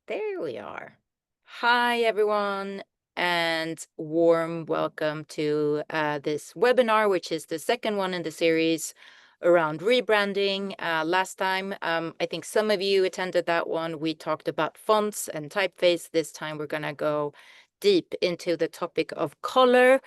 There we are. Hi, everyone, and warm welcome to this webinar, which is the second one in the series around rebranding. Last time, I think some of you attended that one. We talked about fonts and typeface. This time, we're going to go deep into the topic of color.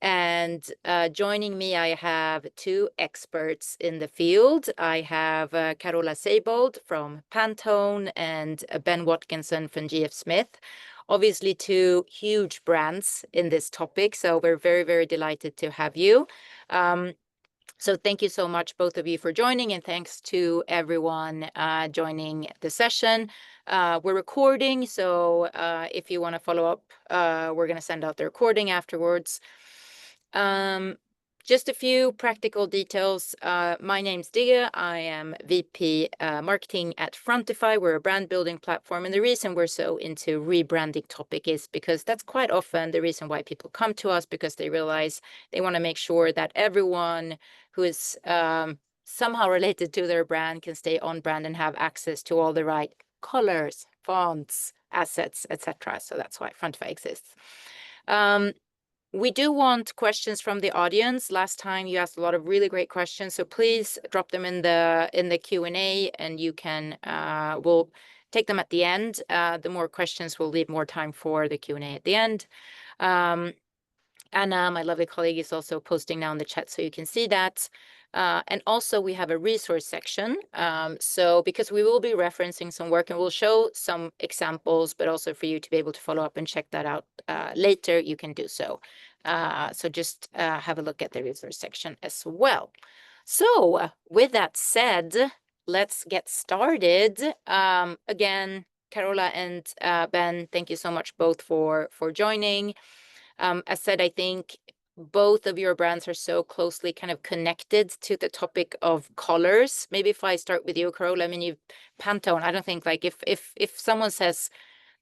And joining me, I have two experts in the field. I have Carola Seibold from Pantone and Ben Watkinson from GF Smith. Obviously, two huge brands in this topic, so we're very, very delighted to have you. So thank you so much, both of you, for joining, and thanks to everyone joining the session. We're recording, so if you want to follow up, we're going to send out the recording afterwards. Just a few practical details. My name's Dia. I am VP Marketing at Frontify. We're a brand building platform. And the reason we're so into rebranding topic is because that's quite often the reason why people come to us, because they realize they want to make sure that everyone who is somehow related to their brand can stay on brand and have access to all the right colors, fonts, assets, etc. So that's why Frontify exists. We do want questions from the audience. Last time you asked a lot of really great questions, so please drop them in the Q&A, and you can we'll take them at the end. The more questions, we'll leave more time for the Q&A at the end. Anna, my lovely colleague, is also posting now in the chat, so you can see that. And also we have a resource section. So because we will be referencing some work and we'll show some examples, but also for you to be able to follow up and check that out later, you can do so. So just have a look at the resource section as well. So with that said, let's get started. Again, Carola and Ben, thank you so much both for joining. As said, I think both of your brands are so closely kind of connected to the topic of colors. Maybe if I start with you, Carola, I mean, you Pantone. I don't think like if someone says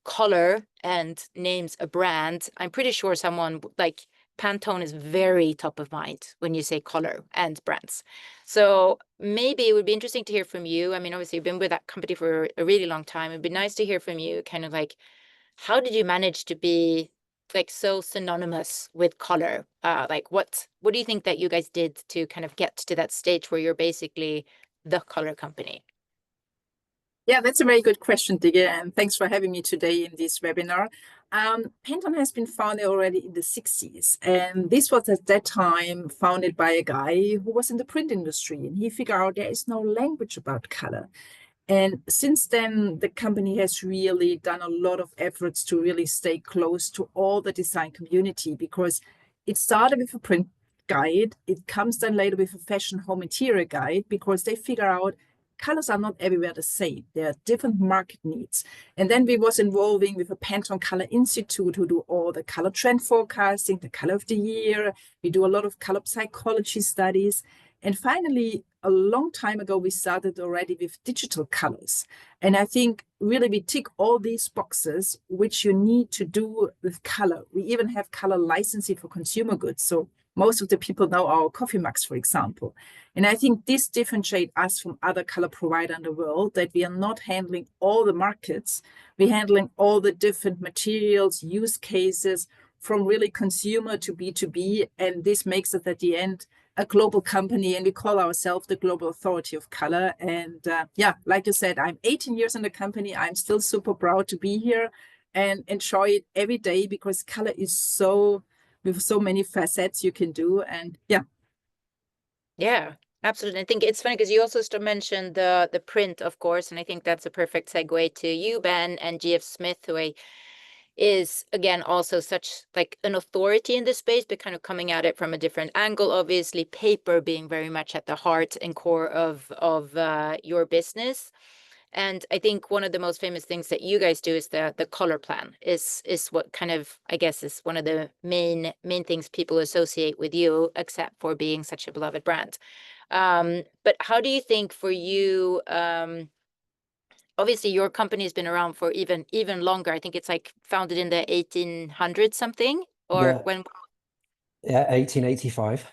color and names a brand, I'm pretty sure someone like Pantone is very top of mind when you say color and brands. So maybe it would be interesting to hear from you. I mean, obviously you've been with that company for a really long time. It'd be nice to hear from you, kind of like, how did you manage to be like so synonymous with color? Like what do you think that you guys did to kind of get to that stage where you're basically the color company? Yeah, that's a very good question, Digga, and thanks for having me today in this webinar. Pantone has been founded already in the 60s, and this was at that time founded by a guy who was in the print industry, and he figured out there is no language about color. And since then, the company has really done a lot of efforts to really stay close to all the design community, because it started with a print guide. It comes then later with a fashion home interior guide, because they figure out colors are not everywhere the same. There are different market needs. And then we was involving with a Pantone Color Institute who do all the color trend forecasting, the color of the year. We do a lot of color psychology studies. And finally, a long time ago, we started already with digital colors. And I think really we tick all these boxes, which you need to do with color. We even have color licensing for consumer goods. So most of the people know our coffee mugs, for example. And I think this differentiates us from other color providers in the world, that we are not handling all the markets. We're handling all the different materials, use cases, from really consumer to B2B. And this makes us at the end a global company, and we call ourselves the global authority of color. And yeah, like you said, I'm 18 years in the company. I'm still super proud to be here and enjoy it every day, because color is so, with so many facets you can do. And Yeah, absolutely. I think it's funny because you also mentioned the print, of course, and I think that's a perfect segue to you, Ben, and GF Smith, who is again also such like an authority in this space, but kind of coming at it from a different angle. Obviously, paper being very much at the heart and core of your business. And I think one of the most famous things that you guys do is the color plan is what kind of, I guess, is one of the main things people associate with you, except for being such a beloved brand. But how do you think for you, obviously your company has been around for even longer. I think it's like founded in the 1800s something, or Yeah. when? Yeah, 1885.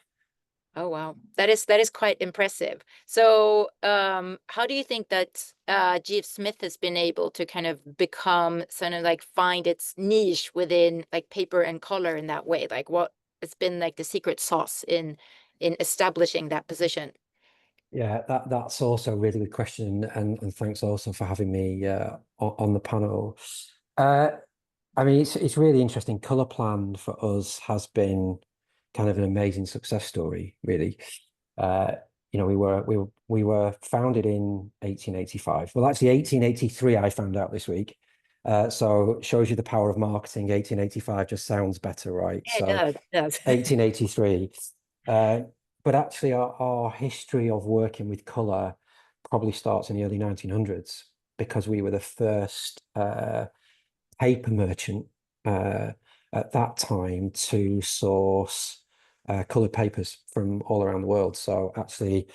Oh wow, that is quite impressive. So, how do you think that GF Smith has been able to kind of become sort of like find its niche within like paper and color in that way? Like, what has been like the secret sauce in establishing that position? Yeah, that's also a really good question, and thanks also for having me on the panel. Uh, I mean, it's really interesting. Color Plan for us has been kind of an amazing success story, really. Uh, we were founded in 1885. Well, actually, 1883. I found out this week. So it shows you the power of marketing. 1885 just sounds better, right? Yeah, it So does. It does. 1883. Uh, but actually, our history of working with color probably starts in the early 1900s because we were the first paper merchant uh, at that time to source colored papers from all around the world. So actually,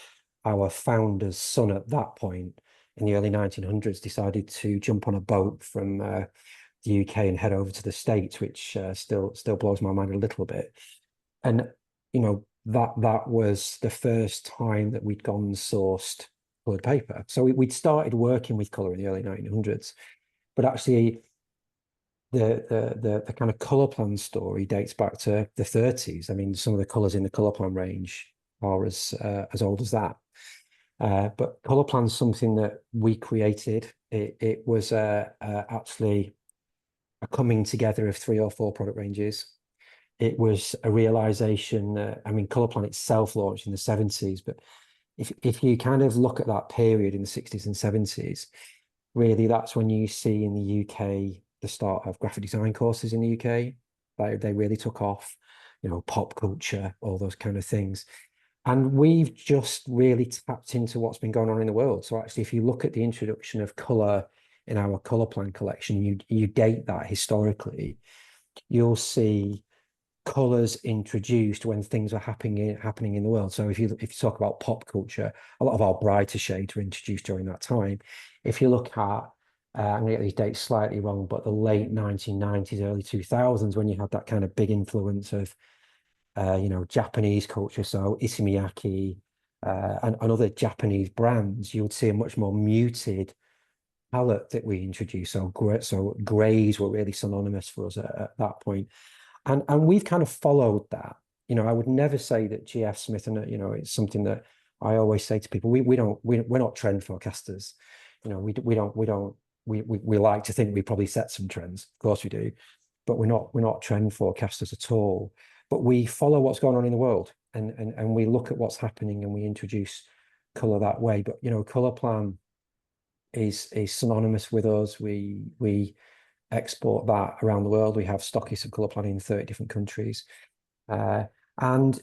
our founder's son at that point in the early 1900s decided to jump on a boat from the UK and head over to the States, which still blows my mind a little bit. And that was the first time that we'd gone and sourced colored paper. So we'd started working with color in the early 1900s, but actually the kind of color plan story dates back to the 30s. I mean, some of the colors in the color plan range are as old as that. But color plan's something that we created. It was actually a coming together of 3 or 4 product ranges. It was a realization that, I mean, color plan itself launched in the 70s, but if you kind of look at that period in the 60s and 70s, really that's when you see in the UK the start of graphic design courses in the UK. They really took off, pop culture, all those kind of things. And we've just really tapped into what's been going on in the world. So actually, if you look at the introduction of color in our color plan collection, you date that historically, you'll see colors introduced when things are happening in the world. So if you talk about pop culture, a lot of our brighter shades were introduced during that time. If you look at I'm going to get these dates slightly wrong, but the late 1990s, early 2000s, when you had that kind of big influence of Japanese culture, so Issey Miyake and other Japanese brands, you would see a much more muted palette that we introduced. So grays were really synonymous for us at that point. And we've kind of followed that. I would never say that GF Smith, and it's something that I always say to people, we're not trend forecasters. We like to think we probably set some trends. Of course we do, but we're not trend forecasters at all. But we follow what's going on in the world, and we look at what's happening and we introduce color that way. But color plan is synonymous with us. We export that around the world. We have stockists of color planning in 30 different countries. And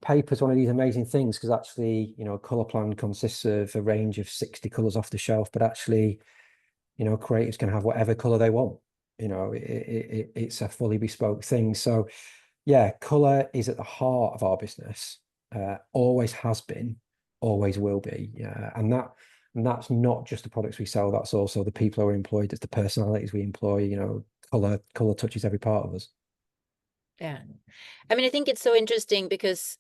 paper is one of these amazing things because actually, color plan consists of a range of 60 colors off the shelf, but actually, creatives can have whatever color they want. It's a fully bespoke thing. So yeah, color is at the heart of our business. Always has been, always will be. Yeah, and that's not just the products we sell. That's also the people who are employed. It's the personalities we employ. Color touches every part of us. Yeah. I mean, I think it's so interesting because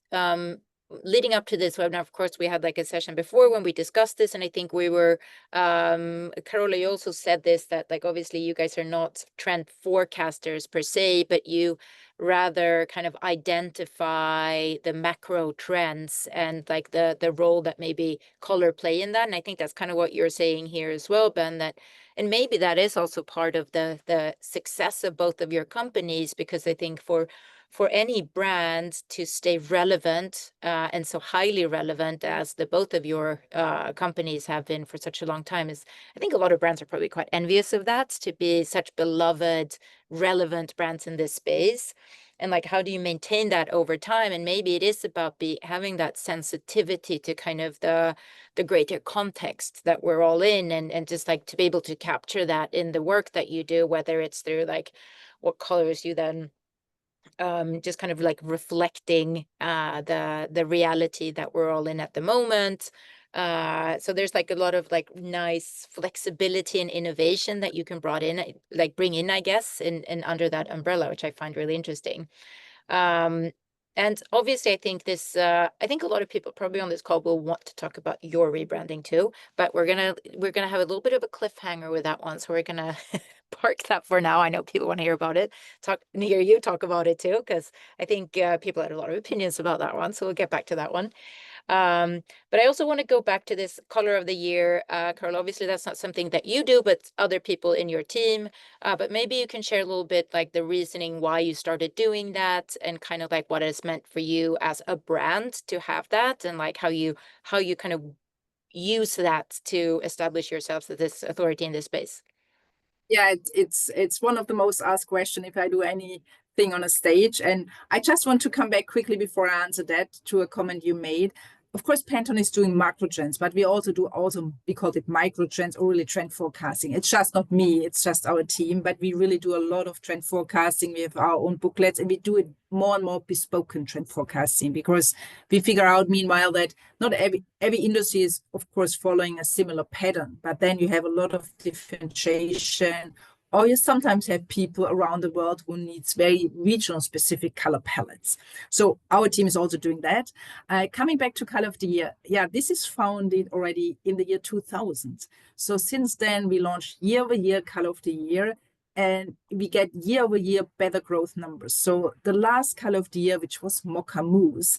leading up to this webinar, of course, we had like a session before when we discussed this, and I think we were Carola, you also said this, that like obviously you guys are not trend forecasters per se, but you rather kind of identify the macro trends and like the role that maybe color play in that. And I think that's kind of what you're saying here as well, Ben, that and maybe that is also part of the success of both of your companies, because I think for any brand to stay relevant and so highly relevant as the both of your companies have been for such a long time, is I think a lot of brands are probably quite envious of that, to be such beloved, relevant brands in this space. And like, how do you maintain that over time? And maybe it is about having that sensitivity to kind of the greater context that we're all in, and just like to be able to capture that in the work that you do, whether it's through like what colors you then just kind of like reflecting the reality that we're all in at the moment. So there's like a lot of like nice flexibility and innovation that you can bring in, I guess, in under that umbrella, which I find really interesting. And obviously, I think I think a lot of people probably on this call will want to talk about your rebranding too, but we're gonna have a little bit of a cliffhanger with that one. So we're gonna park that for now. I know people want to hear about it, hear you talk about it too, because I think people had a lot of opinions about that one. So we'll get back to that one. But I also want to go back to this color of the year. Carl, obviously that's not something that you do, but other people in your team. But maybe you can share a little bit like the reasoning why you started doing that and kind of like what it's meant for you as a brand to have that, and like how you kind of use that to establish yourselves as this authority in this space. Yeah, it's one of the most asked questions if I do anything on a stage. And I just want to come back quickly before I answer that to a comment you made. Of course, Pantone is doing macro trends, but we also we call it micro trends or really trend forecasting. It's just not me, it's just our team, but we really do a lot of trend forecasting. We have our own booklets, and we do it more and more bespoke trend forecasting, because we figure out meanwhile that not every industry is, of course, following a similar pattern, but then you have a lot of differentiation, or you sometimes have people around the world who needs very regional specific color palettes. So our team is also doing that. Coming back to color of the year, yeah, this is founded already in the year 2000. So since then, we launched year-over-year color of the year, and we get year-over-year better growth numbers. So the last color of the year, which was Mocha Mousse,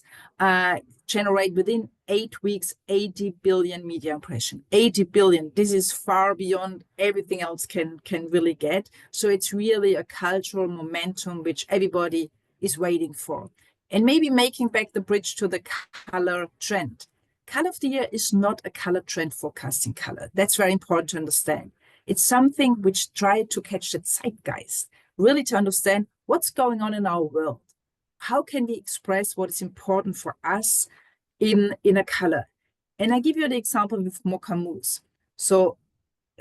generate within 8 weeks 80 billion media impression. 80 billion. This is far beyond everything else can really get. So it's really a cultural momentum which everybody is waiting for. And maybe making back the bridge to the color trend. Color of the year is not a color trend forecasting color. That's very important to understand. It's something which tried to catch the zeitgeist, really to understand what's going on in our world. How can we express what is important for us in a color? And I give you the example with Mocha Mousse. So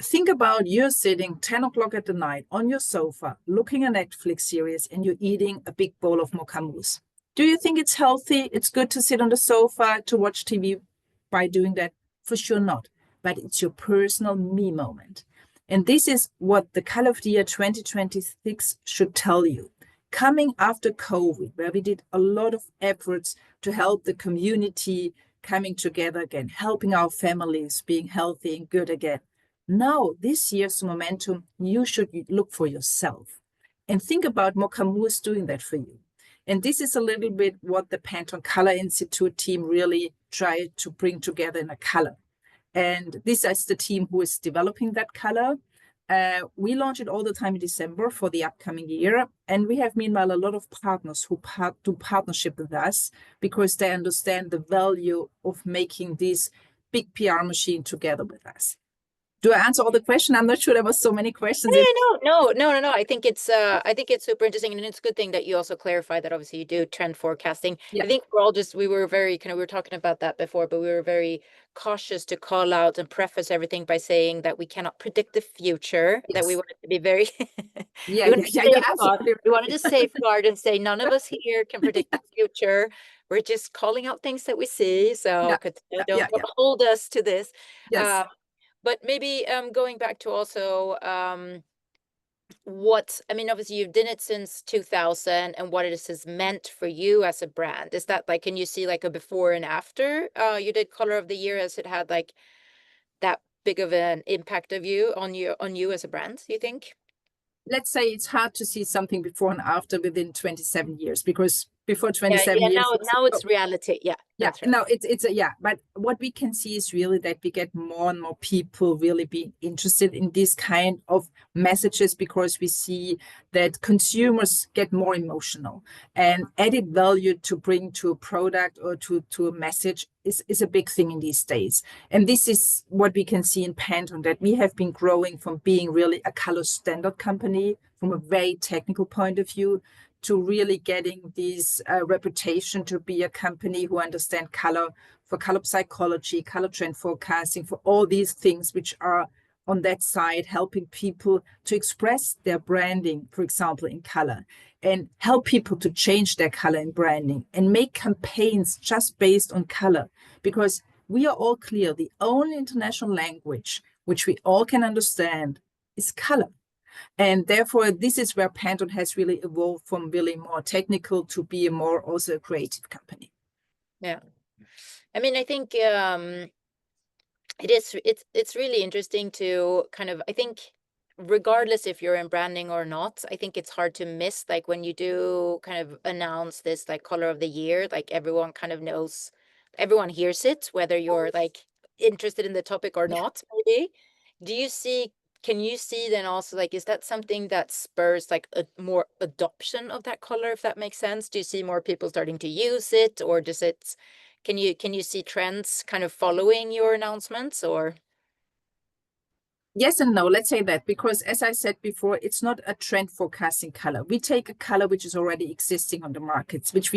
think about you're sitting 10 o'clock at the night on your sofa, looking at a Netflix series, and you're eating a big bowl of Mocha Mousse. Do you think it's healthy? It's good to sit on the sofa to watch TV by doing that? For sure not. But it's your personal me moment. And this is what the color of the year 2026 should tell you. Coming after COVID, where we did a lot of efforts to help the community coming together again, helping our families being healthy and good again. Now, this year's momentum, you should look for yourself and think about Mocha Mousse doing that for you. And this is a little bit what the Pantone Color Institute team really tried to bring together in a color. And this is the team who is developing that color. We launch it all the time in December for the upcoming year. And we have, meanwhile, a lot of partners who do partnership with us because they understand the value of making this big PR machine together with us. Do I answer all the questions? I'm not sure there were so many questions. No. I think it's super interesting, and it's a good thing that you also clarify that obviously you do trend forecasting. Yeah. I think we were very we were talking about that before, but we were very cautious to call out and preface everything by saying that we cannot predict the future. Yes. That we wanted to be very we wanted to safeguard and say none of us here can predict the future. We're just calling out things that we see. So don't hold us to this. Yes. But maybe going back to also obviously you've done it since 2000 and what it has meant for you as a brand. Is that like, can you see like a before and after you did Color of the Year? Has it had like that big of an impact on you as a brand, you think? Let's say it's hard to see something before and after within 27 years, because before 27 years. Now it's reality. Yeah. That's right. No, but what we can see is really that we get more and more people really being interested in this kind of messages, because we see that consumers get more emotional, and added value to bring to a product or to a message is a big thing in these days. And this is what we can see in Pantone, that we have been growing from being really a color standard company from a very technical point of view to really getting this reputation to be a company who understands color, for color psychology, color trend forecasting, for all these things which are on that side, helping people to express their branding, for example, in color, and help people to change their color in branding and make campaigns just based on color. Because we are all clear, the only international language which we all can understand is color. And therefore, this is where Pantone has really evolved from really more technical to be a more also a creative company. Yeah. I mean, I think it's really interesting to kind of, I think, regardless if you're in branding or not, I think it's hard to miss, like when you do kind of announce this like color of the year, like everyone kind of knows, everyone hears it, whether you're like interested in the topic or not, maybe. Do you see, can you see then also, like, is that something that spurs like a more adoption of that color, if that makes sense? Do you see more people starting to use it, or does it, can you see trends kind of following your announcements, or? Yes and no, let's say that, because as I said before, it's not a trend forecasting color. We take a color which is already existing on the markets, which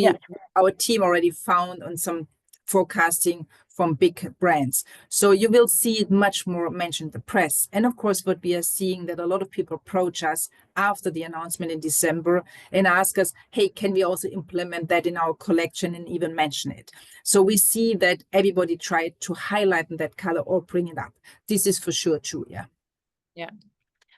our team already found on some forecasting from big brands. So you will see it much more mentioned in the press. And of course, what we are seeing that a lot of people approach us after the announcement in December and ask us, hey, can we also implement that in our collection and even mention it? So we see that everybody tried to highlight that color or bring it up. This is for sure true, yeah. Yeah.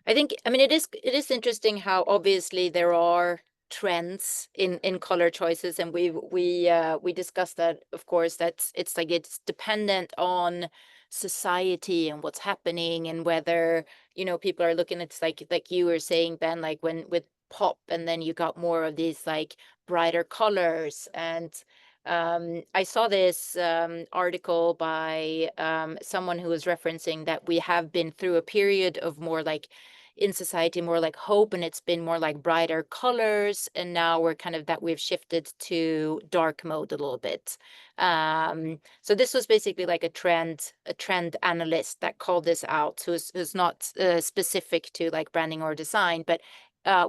I think, I mean, it is interesting how obviously there are trends in color choices, and we discussed that, of course, that it's like it's dependent on society and what's happening, and whether, you know, people are looking at, like you were saying, Ben, like when with pop, and then you got more of these like brighter colors. And I saw this article by someone who was referencing that we have been through a period of more like, in society, more like hope, and it's been more like brighter colors, and now we're kind of that we've shifted to dark mode a little bit. So this was basically like a trend analyst that called this out, who's not specific to like branding or design, but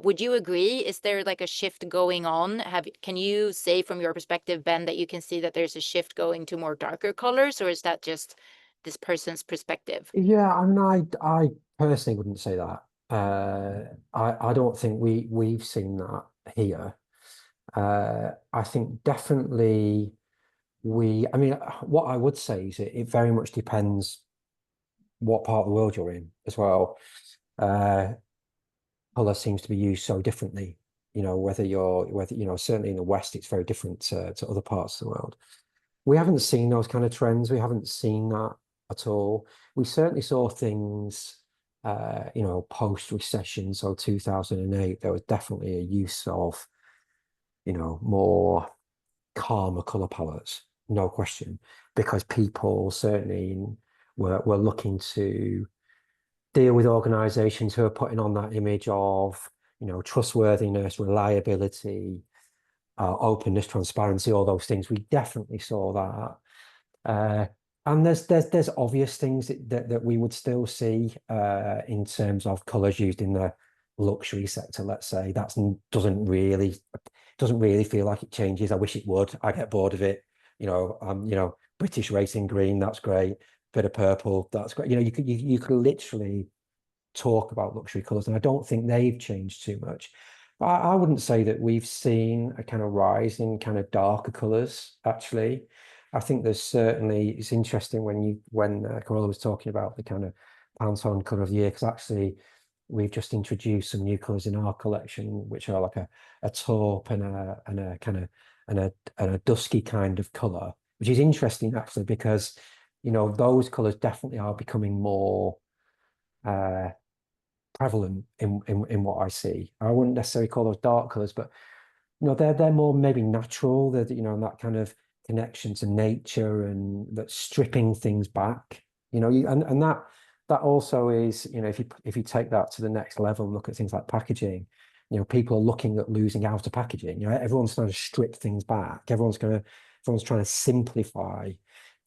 would you agree? Is there like a shift going on? Can you say from your perspective, Ben, that you can see that there's a shift going to more darker colors, or is that just this person's perspective? Yeah, I mean, I personally wouldn't say that. I don't think we've seen that here. I think definitely I mean, what I would say is it very much depends what part of the world you're in as well. Color seems to be used so differently, you know, whether you know, certainly in the West, it's very different to other parts of the world. We haven't seen those kind of trends. We haven't seen that at all. We certainly saw things, you know, post-recession, so 2008, there was definitely a use of, you know, more calmer color palettes, no question, because people certainly were looking to deal with organizations who are putting on that image of, you know, trustworthiness, reliability, openness, transparency, all those things. We definitely saw that. And there's obvious things that we would still see in terms of colors used in the luxury sector, let's say. That doesn't really feel like it changes. I wish it would. I get bored of it. You know, British racing green, that's great. Bit of purple, that's great. You know, you could literally talk about luxury colors, and I don't think they've changed too much. I wouldn't say that we've seen a kind of rise in kind of darker colors, actually. I think there's certainly, it's interesting when Carola was talking about the kind of Pantone color of the year, because actually we've just introduced some new colors in our collection, which are like a taupe and a kind of and a dusky kind of color, which is interesting actually, because, you know, those colors definitely are becoming more prevalent in what I see. I wouldn't necessarily call those dark colors, but, you know, they're more maybe natural. They're, you know, and that kind of connection to nature and that stripping things back. You know, and that also is, you know, if you take that to the next level and look at things like packaging, you know, people are looking at losing out of packaging. You know, everyone's trying to strip things back. Everyone's trying to simplify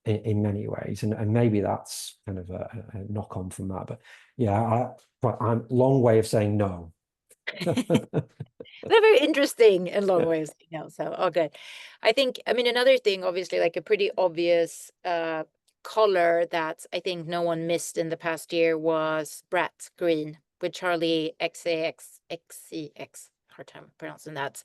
in many ways, and maybe that's kind of a knock on from that. But yeah, I'm long way of saying no. They're very interesting and long ways, you know, so all good. I think, I mean, another thing, obviously, like a pretty obvious color that I think no one missed in the past year was Brat Green with Charlie XCX. Hard time pronouncing that.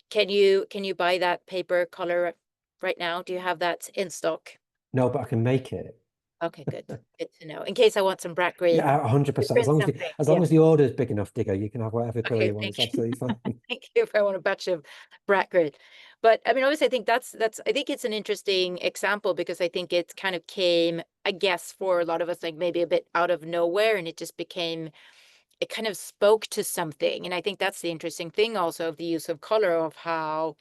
Can you buy that paper color right now? Do you have that in stock? No, but I can make it. Okay, good. Good to know. In case I want some brat green. Yeah, 100%. Print something. As long Yeah. as the order is big enough, Digger, you can have whatever color Okay, you want. It's thank you. absolutely fine. Thank you if I want a batch of brat grid. But I mean, obviously, I think I think it's an interesting example because I think it kind of came, I guess, for a lot of us, like maybe a bit out of nowhere, and it just became, it kind of spoke to something. And I think that's the interesting thing also of the use of color, of how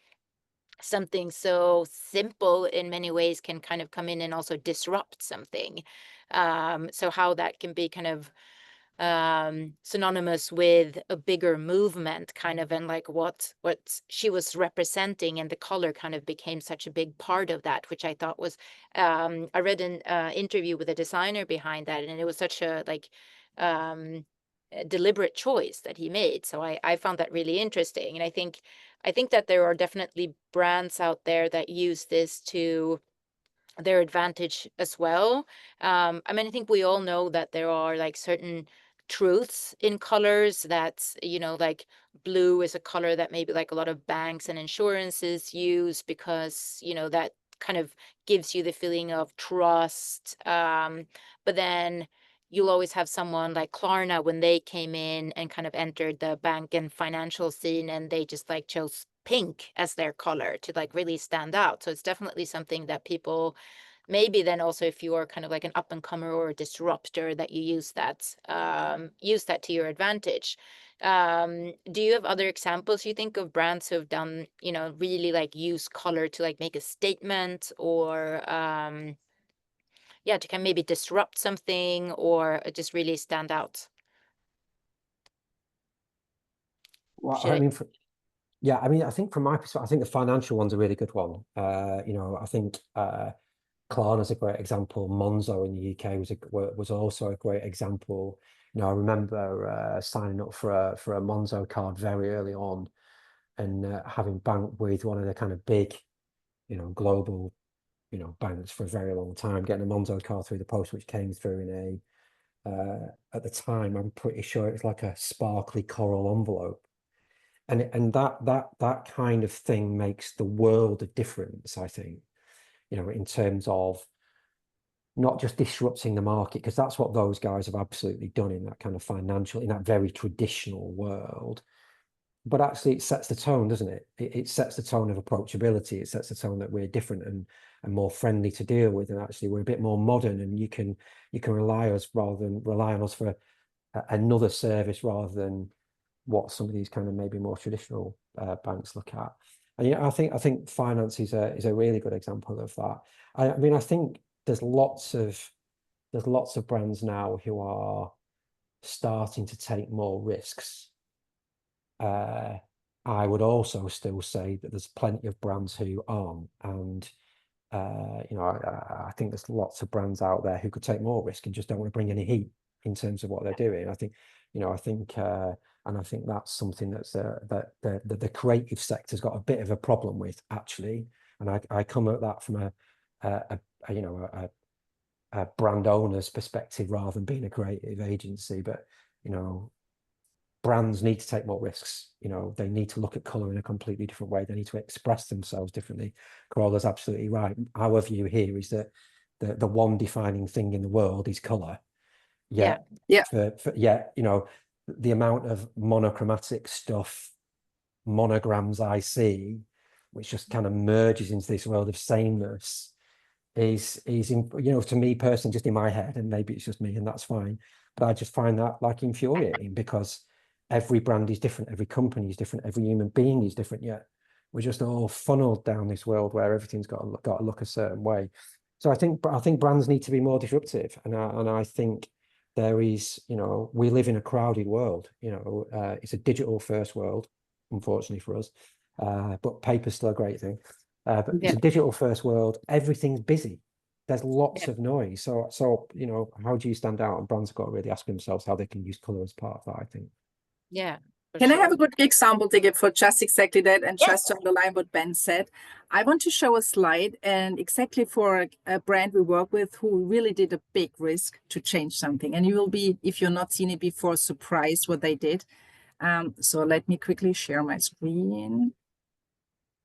something so simple in many ways can kind of come in and also disrupt something. So how that can be kind of synonymous with a bigger movement, kind of, and like what she was representing, and the color kind of became such a big part of that, which I thought was, I read an interview with a designer behind that, and it was such a like a deliberate choice that he made. So I found that really interesting, and I think that there are definitely brands out there that use this to their advantage as well. I mean, I think we all know that there are like certain truths in colors that, you know, like blue is a color that maybe like a lot of banks and insurances use because, you know, that kind of gives you the feeling of trust. But then you'll always have someone like Klarna when they came in and kind of entered the bank and financial scene, and they just like chose pink as their color to like really stand out. So it's definitely something that people, maybe then also if you are kind of like an up and comer or a disruptor, that you use that to your advantage. Do you have other examples you think of brands who have done, you know, really like use color to like make a statement, or yeah, to kind of maybe disrupt something, or just really stand out? Well, Should I I? mean, yeah, I mean, I think from my perspective, I think the financial one's a really good one. You know, I think Klarna's a great example. Monzo in the UK was also a great example. You know, I remember signing up for a Monzo card very early on, and having banked with one of the kind of big, you know, global, you know, banks for a very long time, getting a Monzo card through the post, which came through in at the time, I'm pretty sure it was like a sparkly coral envelope. And that kind of thing makes the world of difference, I think, you know, in terms of not just disrupting the market, because that's what those guys have absolutely done in that kind of financial, in that very traditional world. But actually it sets the tone, doesn't it? It sets the tone of approachability. It sets the tone that we're different and more friendly to deal with. And actually we're a bit more modern, and you can rely on us for another service rather than what some of these kind of maybe more traditional banks look at. And yeah, I think finance is a really good example of that. I mean, I think there's lots of brands now who are starting to take more risks. I would also still say that there's plenty of brands who aren't, and you know, I think there's lots of brands out there who could take more risk and just don't want to bring any heat in terms of what they're doing. I think, you know, and I think that's something that's that the creative sector's got a bit of a problem with, actually. And I come at that from a you know, a brand owner's perspective rather than being a creative agency. But, you know, brands need to take more risks. You know, they need to look at color in a completely different way. They need to express themselves differently. Corola's absolutely right. Our view here is that the one defining thing in the world is color. Yeah. Yeah. You know, the amount of monochromatic stuff, monograms I see, which just kind of merges into this world of sameness, is you know, to me personally, just in my head, and maybe it's just me, and that's fine, but I just find that like infuriating, because every brand is different, every company is different, every human being is different, yet we're just all funneled down this world where everything's got to look a certain way. So I think brands need to be more disruptive, and I think there is, you know, we live in a crowded world. You know, it's a digital first world, unfortunately for us, but paper's still a great thing. But it's a digital first world. Everything's busy. There's lots of noise. So you know, how do you stand out? And brands have got to really ask themselves how they can use color as part of that, I think. Yeah. Can I have a good example to give for just exactly that, and Yes. just to underline what Ben said? I want to show a slide, and exactly for a brand we work with who really did a big risk to change something. And you will be, if you're not seen it before, surprised what they did. So let me quickly share my screen.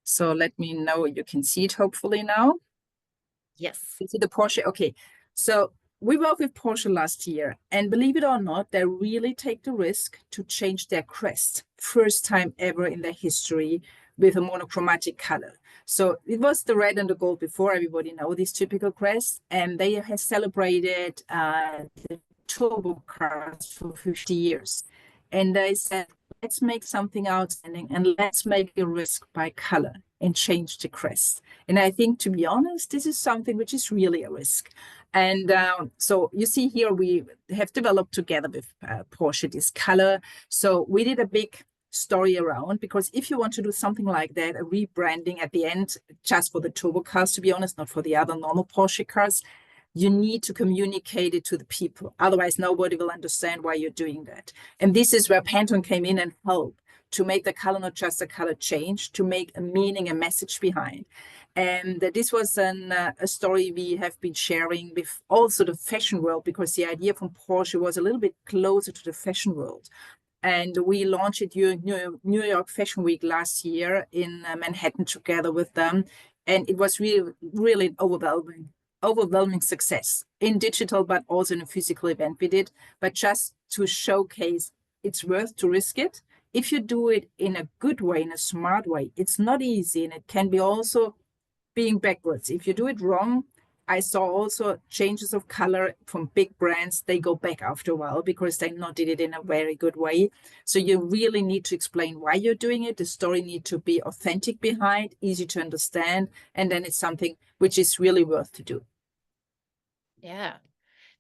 So let me know you can see it hopefully now. Yes. You see the Porsche? Okay. So we worked with Porsche last year, and believe it or not, they really take the risk to change their crest, first time ever in their history, with a monochromatic color. So it was the red and the gold before, everybody know this typical crest, and they have celebrated the turbo cars for 50 years. And they said, let's make something outstanding and let's make a risk by color and change the crest. And I think, to be honest, this is something which is really a risk. And so you see here, we have developed together with Porsche this color. So we did a big story around, because if you want to do something like that, a rebranding at the end, just for the turbo cars, to be honest, not for the other normal Porsche cars, you need to communicate it to the people. Otherwise, nobody will understand why you're doing that. And this is where Pantone came in and helped to make the color not just a color change, to make a meaning, a message behind. And this was a story we have been sharing with also the fashion world, because the idea from Porsche was a little bit closer to the fashion world. And we launched it during New York Fashion Week last year in Manhattan together with them. And it was really, really overwhelming success in digital, but also in a physical event we did. But just to showcase, it's worth to risk it. If you do it in a good way, in a smart way, it's not easy, and it can be also being backwards. If you do it wrong, I saw also changes of color from big brands. They go back after a while because they not did it in a very good way. So you really need to explain why you're doing it. The story needs to be authentic behind, easy to understand, and then it's something which is really worth to do. Yeah.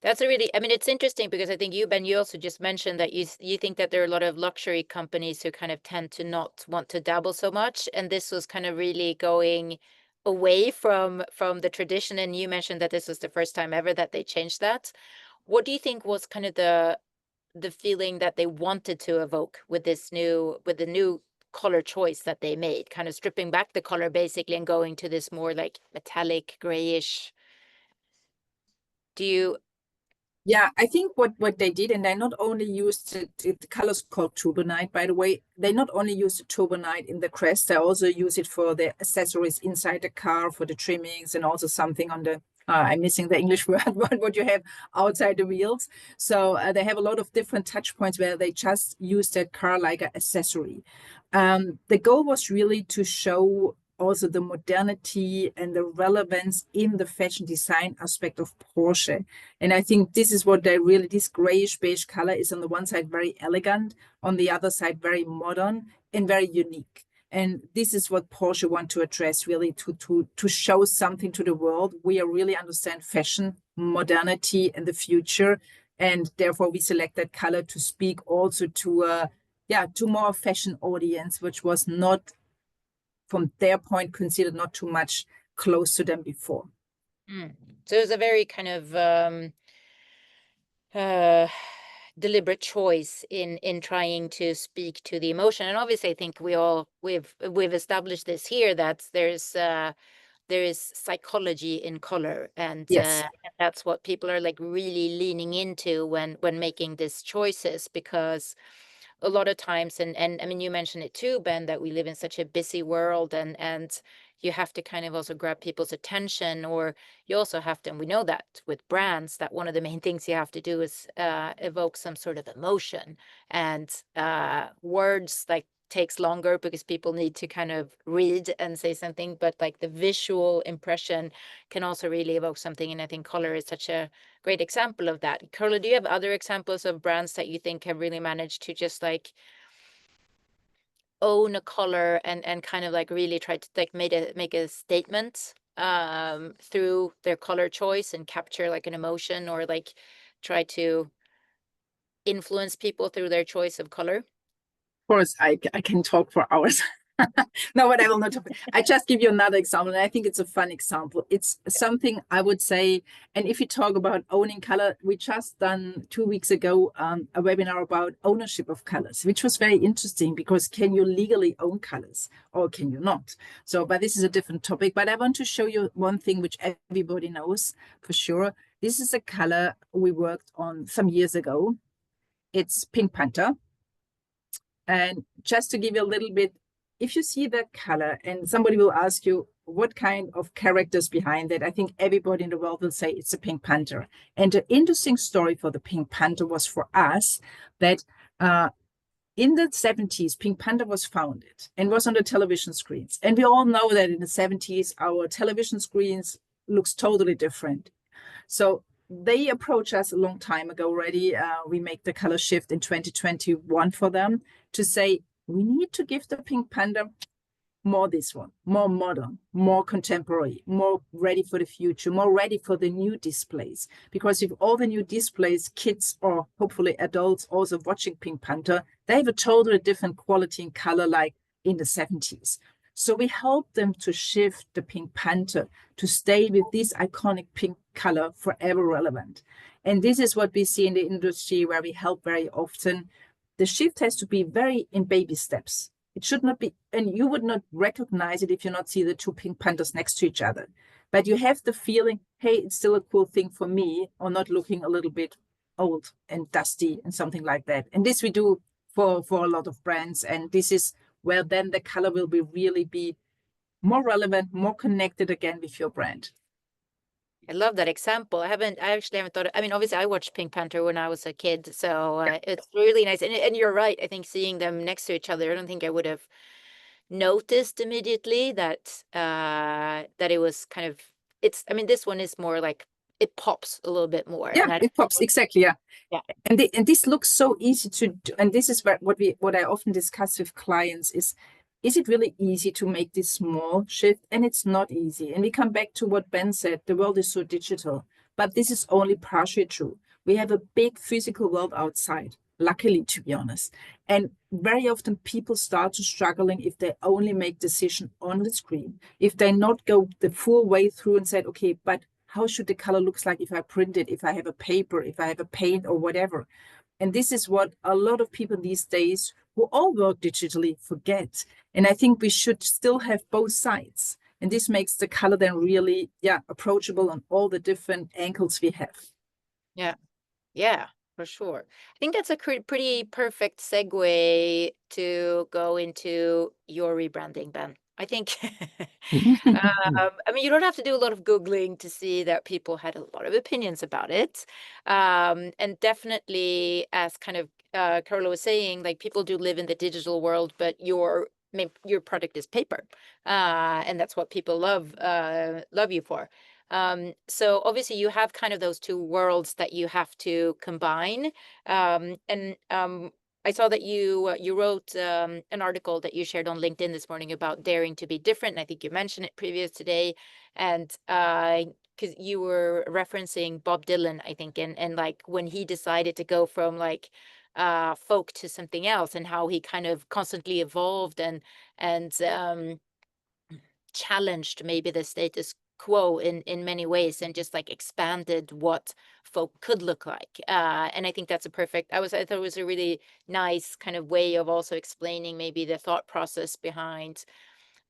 That's a really, I mean, it's interesting because I think you, Ben, you also just mentioned that you think that there are a lot of luxury companies who kind of tend to not want to dabble so much. And this was kind of really going away from the tradition. And you mentioned that this was the first time ever that they changed that. What do you think was kind of the feeling that they wanted to evoke with the new color choice that they made, kind of stripping back the color basically and going to this more like metallic grayish? Do you? Yeah, I think what they did, and they not only used the colors called turbonite, by the way, they not only use the turbonite in the crest, they also use it for the accessories inside the car, for the trimmings, and also something on the, I'm missing the English word, but what you have outside the wheels. So they have a lot of different touch points where they just use that car like an accessory. The goal was really to show also the modernity and the relevance in the fashion design aspect of Porsche. And I think this is what they really, this grayish beige color is on the one side very elegant, on the other side very modern and very unique. And this is what Porsche want to address, really, to show something to the world. We really understand fashion, modernity, and the future. And therefore we select that color to speak also to more fashion audience, which was not, from their point, considered not too much close to them before. So it's a very kind of deliberate choice in trying to speak to the emotion. And obviously I think we've established this here, that there is psychology in color, and Yes. that's what people are like really leaning into when making these choices, because a lot of times, and I mean, you mentioned it too, Ben, that we live in such a busy world, and you have to kind of also grab people's attention, or you also have to, and we know that with brands, that one of the main things you have to do is evoke some sort of emotion, and words like takes longer because people need to kind of read and say something, but like the visual impression can also really evoke something. And I think color is such a great example of that. Carla, do you have other examples of brands that you think have really managed to just like own a color and kind of like really try to like make a statement through their color choice and capture like an emotion, or like try to influence people through their choice of color? Of course, I can talk for hours. No, but I will not talk. I just give you another example, and I think it's a fun example. It's something I would say, and if you talk about owning color, we just done 2 weeks ago a webinar about ownership of colors, which was very interesting, because can you legally own colors or can you not? So, but this is a different topic. But I want to show you one thing which everybody knows for sure. This is a color we worked on some years ago. It's Pink Panther. And just to give you a little bit if you see that color and somebody will ask you what kind of characters behind it, I think everybody in the world will say it's a Pink Panther. And the interesting story for the Pink Panther was for us that in the 70s, Pink Panther was founded and was on the television screens. And we all know that in the 70s, our television screens looks totally different. So they approached us a long time ago already. We make the color shift in 2021 for them to say, we need to give the Pink Panther more this one, more modern, more contemporary, more ready for the future, more ready for the new displays. Because if all the new displays, kids or hopefully adults also watching Pink Panther, they have a totally different quality and color like in the 70s. So we help them to shift the Pink Panther to stay with this iconic pink color forever relevant. And this is what we see in the industry where we help very often. The shift has to be very in baby steps. It should not be, and you would not recognize it if you not see the two Pink Panthers next to each other. But you have the feeling, hey, it's still a cool thing for me, or not looking a little bit old and dusty and something like that. And this we do for a lot of brands. And this is where then the color will really be more relevant, more connected again with your brand. I love that example. I actually haven't thought. I mean, obviously, I watched Pink Panther when I was a kid, so it's really nice. And you're right. I think seeing them next to each other, I don't think I would have noticed immediately that that it was kind of. It's. I mean, this one is more like it pops a little bit more. Yeah, it pops exactly. Yeah, yeah. And this looks so easy to do. And this is what I often discuss with clients is it really easy to make this small shift? And it's not easy. And we come back to what Ben said, the world is so digital, but this is only partially true. We have a big physical world outside, luckily, to be honest. And very often people start to struggling if they only make decision on the screen, if they not go the full way through and said, okay, but how should the color looks like if I print it, if I have a paper, if I have a paint or whatever. And this is what a lot of people these days who all work digitally forget. And I think we should still have both sides. And this makes the color then really, approachable on all the different angles we have. Yeah, yeah, for sure. I think that's a pretty perfect segue to go into your rebranding, Ben. I think, I mean, you don't have to do a lot of Googling to see that people had a lot of opinions about it. And definitely, as kind of Carola was saying, like people do live in the digital world, but your product is paper. And that's what people love you for. So obviously you have kind of those two worlds that you have to combine. I saw that you wrote an article that you shared on LinkedIn this morning about daring to be different. And I think you mentioned it previous today. And because you were referencing Bob Dylan, I think, and like when he decided to go from like folk to something else and how he kind of constantly evolved and challenged maybe the status quo in many ways and just like expanded what folk could look like. And I think that's a perfect, I thought it was a really nice kind of way of also explaining maybe the thought process behind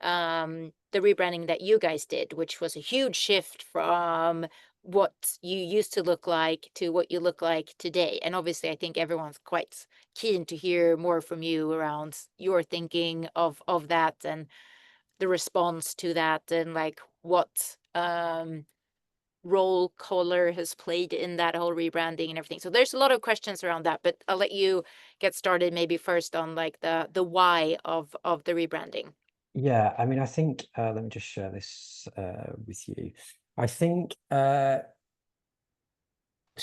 the rebranding that you guys did, which was a huge shift from what you used to look like to what you look like today. And obviously, I think everyone's quite keen to hear more from you around your thinking of that and the response to that and like what role color has played in that whole rebranding and everything. So there's a lot of questions around that, but I'll let you get started maybe first on like the why of the rebranding. Yeah, I mean, I think let me just share this with you. I think it's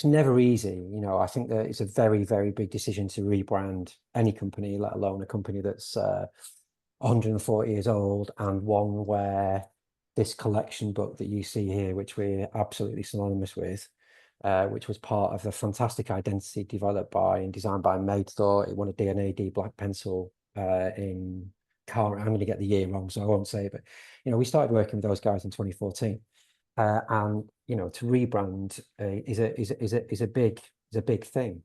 never easy, you know. I think that it's a very, very big decision to rebrand any company, let alone a company that's 140 years old, and one where this collection book that you see here, which we're absolutely synonymous with, which was part of the fantastic identity developed by and designed by Maidthought. It won a D&AD Black Pencil in I'm going to get the year wrong, so I won't say it, but you know, we started working with those guys in 2014, and you know, to rebrand is a big thing.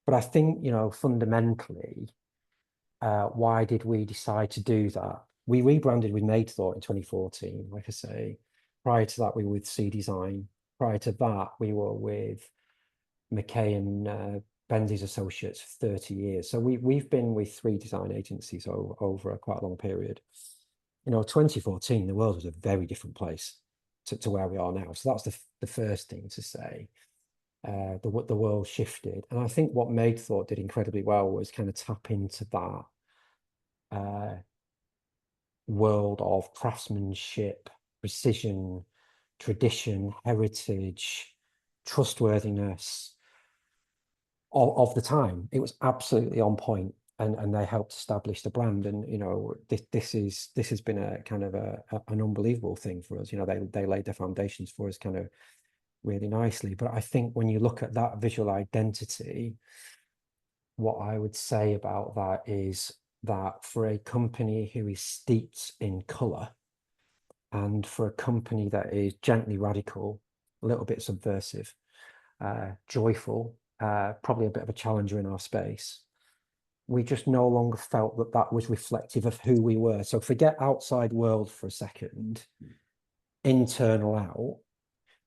But I think, you know, fundamentally, why did we decide to do that? We rebranded with Maidthought in 2014. Like I say, prior to that, we were with C Design. Prior to that, we were with McKay and Benzies Associates for 30 years. So we've been with 3 design agencies over quite a long period. 2014, the world was a very different place to where we are now. So that's the first thing to say. The world shifted. And I think what Made Thought did incredibly well was kind of tap into that world of craftsmanship, precision, tradition, heritage, trustworthiness of the time. It was absolutely on point, and they helped establish the brand. And this has been a kind of an unbelievable thing for us. They laid their foundations for us kind of really nicely. But I think when you look at that visual identity, what I would say about that is that for a company who is steeped in color, and for a company that is gently radical, a little bit subversive, joyful, probably a bit of a challenger in our space, we just no longer felt that that was reflective of who we were. So forget outside world for a second, internal out.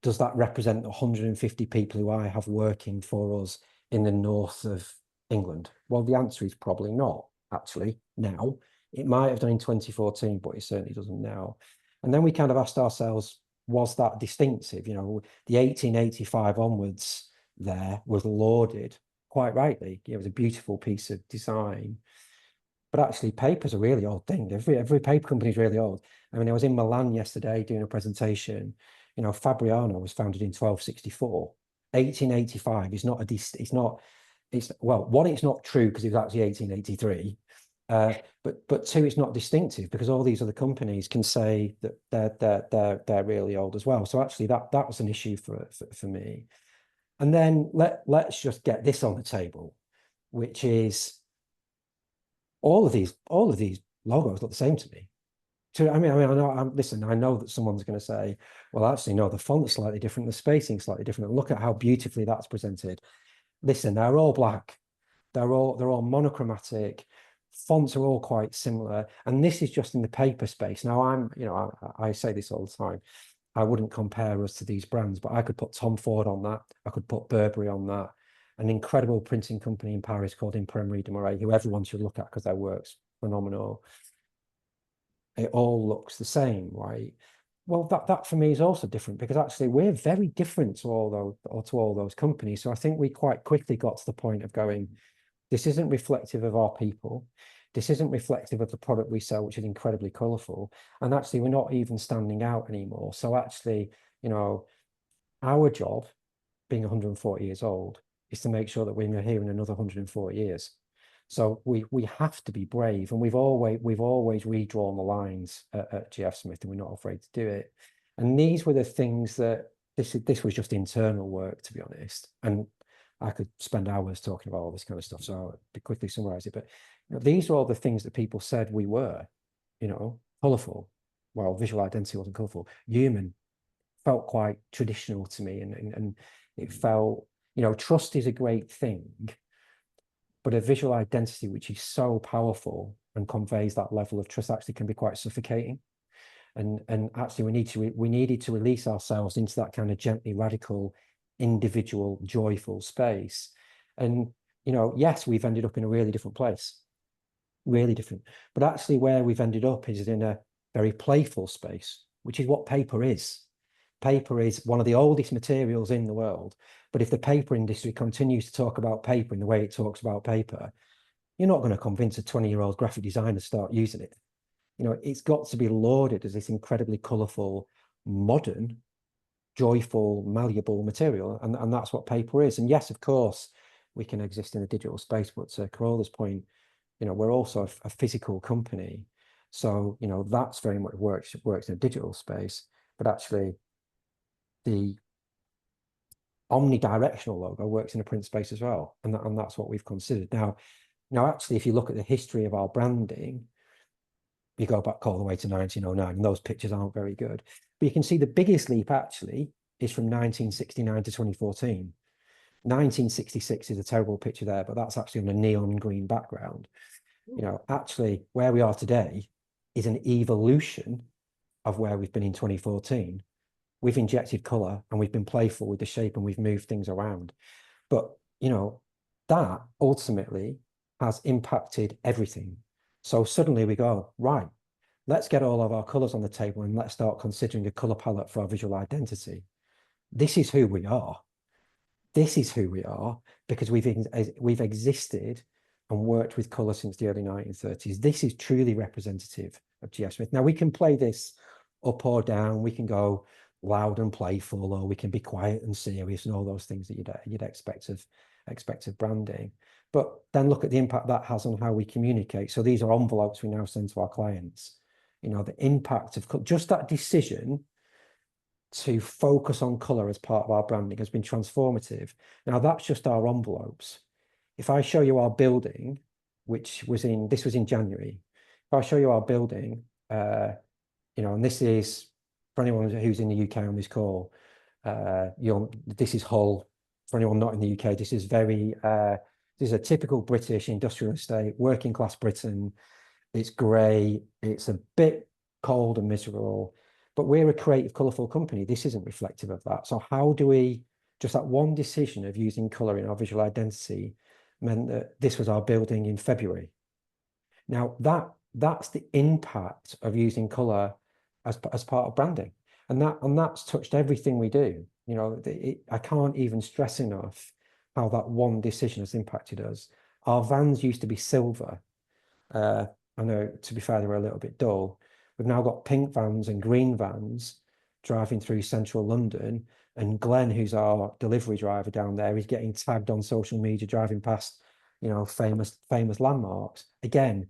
Does that represent 150 people who I have working for us in the north of England? Well, the answer is probably not, actually, now. It might have done in 2014, but it certainly doesn't now. And then we kind of asked ourselves, was that distinctive? The 1885 onwards there was lauded, quite rightly. It was a beautiful piece of design. But actually, paper's a really old thing. Every paper company is really old. I mean, I was in Milan yesterday doing a presentation. Fabriano was founded in 1264. 1885 is not it's not true because it was actually 1883. But two, it's not distinctive because all these other companies can say that they're really old as well. So actually, that was an issue for me. And then let's just get this on the table, which is all of these logos look the same to me. I know that someone's going to say, well, actually, no, the font's slightly different, the spacing's slightly different. Look at how beautifully that's presented. Listen, they're all black. They're all monochromatic. Fonts are all quite similar. And this is just in the paper space. Now, I say this all the time. I wouldn't compare us to these brands, but I could put Tom Ford on that. I could put Burberry on that. An incredible printing company in Paris called Imprimerie de Marais, who everyone should look at because their work's phenomenal. It all looks the same, right? Well, that for me is also different because actually we're very different to all those companies. So I think we quite quickly got to the point of going, this isn't reflective of our people. This isn't reflective of the product we sell, which is incredibly colorful. And actually, we're not even standing out anymore. So actually, our job, being 140 years old, is to make sure that we're here in another 140 years. So we have to be brave, and we've always redrawn the lines at GF Smith, and we're not afraid to do it. And these were the things that this was just internal work, to be honest. And I could spend hours talking about all this kind of stuff, so I'll quickly summarize it. But these are all the things that people said we were, colorful. Well, visual identity wasn't colorful. Human felt quite traditional to me, and it felt, trust is a great thing, but a visual identity which is so powerful and conveys that level of trust actually can be quite suffocating. And actually we needed to release ourselves into that kind of gently radical, individual, joyful space. And yes, we've ended up in a really different place, really different. But actually where we've ended up is in a very playful space, which is what paper is. Paper is one of the oldest materials in the world. But if the paper industry continues to talk about paper in the way it talks about paper, you're not going to convince a 20-year-old graphic designer to start using it. It's got to be lauded as this incredibly colorful, modern, joyful, malleable material. And that's what paper is. And yes, of course, we can exist in a digital space, but to Corola's point, we're also a physical company. So, that's very much works in a digital space, but actually the omnidirectional logo works in a print space as well. And that's what we've considered. Now, actually, if you look at the history of our branding, you go back all the way to 1909, and those pictures aren't very good. But you can see the biggest leap actually is from 1969 to 2014. 1966 is a terrible picture there, but that's actually on a neon green background. Actually, where we are today is an evolution of where we've been in 2014. We've injected color and we've been playful with the shape and we've moved things around. But, that ultimately has impacted everything. So suddenly we go, right, let's get all of our colors on the table and let's start considering a color palette for our visual identity. This is who we are. This is who we are because we've existed and worked with color since the early 1930s. This is truly representative of GF Smith. Now we can play this up or down. We can go loud and playful, or we can be quiet and serious, and all those things that you'd expect of branding. But then look at the impact that has on how we communicate. So these are envelopes we now send to our clients. You know, the impact of just that decision to focus on color as part of our branding has been transformative. Now that's just our envelopes. If I show you our building, this was in January. If I show you our building, you know, and this is for anyone who's in the UK on this call, this is Hull. For anyone not in the UK, this is this is a typical British industrial estate, working class Britain. It's grey. It's a bit cold and miserable, but we're a creative, colourful company. This isn't reflective of that. So how do we, just that one decision of using colour in our visual identity meant that this was our building in February. Now that's the impact of using colour as part of branding. And that's touched everything we do. You know, I can't even stress enough how that one decision has impacted us. Our vans used to be silver. I know, to be fair, they were a little bit dull. We've now got pink vans and green vans driving through central London. And Glenn, who's our delivery driver down there, is getting tagged on social media driving past, you know, famous landmarks. Again,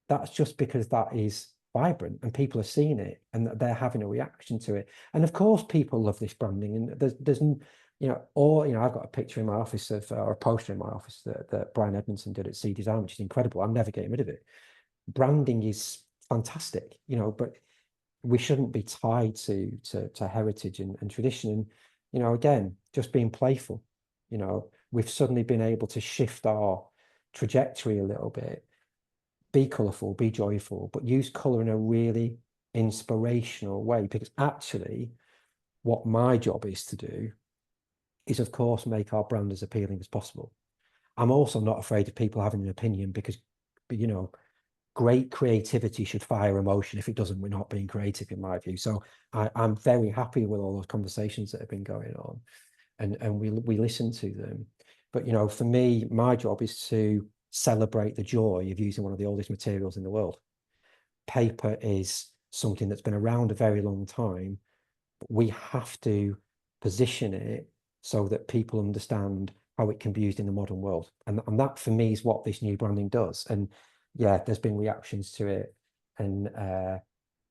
that's just because that is vibrant and people are seeing it and they're having a reaction to it. And of course, people love this branding. And there's you know, or, you know, I've got a picture in my office of, or a poster in my office that Brian Edmondson did at C Design, which is incredible. I'm never getting rid of it. Branding is fantastic, you know, but we shouldn't be tied to heritage and tradition. And, you know, again, just being playful, you know, we've suddenly been able to shift our trajectory a little bit, be colourful, be joyful, but use colour in a really inspirational way, because actually what my job is to do is, of course, make our brand as appealing as possible. I'm also not afraid of people having an opinion because, you know, great creativity should fire emotion. If it doesn't, we're not being creative, in my view. So I'm very happy with all those conversations that have been going on, and we listen to them. But, you know, for me, my job is to celebrate the joy of using one of the oldest materials in the world. Paper is something that's been around a very long time, but we have to position it so that people understand how it can be used in the modern world. And that for me is what this new branding does. And yeah, there's been reactions to it. And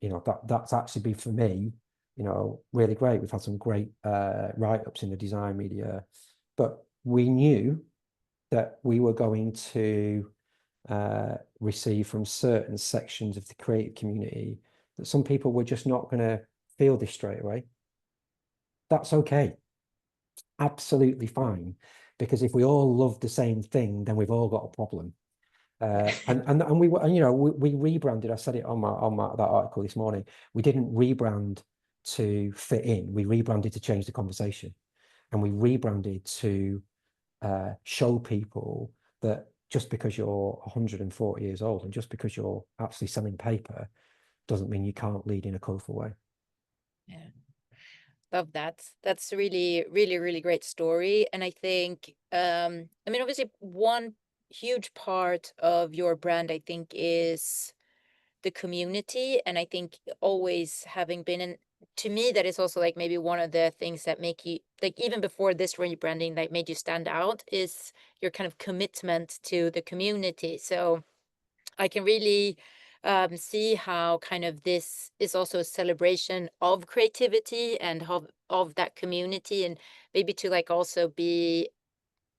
you know, that's actually been, for me, you know, really great. We've had some great write-ups in the design media, but we knew that we were going to receive from certain sections of the creative community that some people were just not going to feel this straight away. That's okay. Absolutely fine, because if we all love the same thing, then we've all got a problem. And we were, you know, we rebranded. I said it on that article this morning. We didn't rebrand to fit in. We rebranded to change the conversation, and we rebranded to show people that just because you're 140 years old and just because you're actually selling paper doesn't mean you can't lead in a colourful way. Yeah. Love that. That's really, really, really great story. And I think, I mean, obviously, one huge part of your brand, I think, is the community. And I think always having been in, to me, that is also like maybe one of the things that make you, like, even before this rebranding, that made you stand out is your kind of commitment to the community. So I can really see how kind of this is also a celebration of creativity and of that community, and maybe to like also be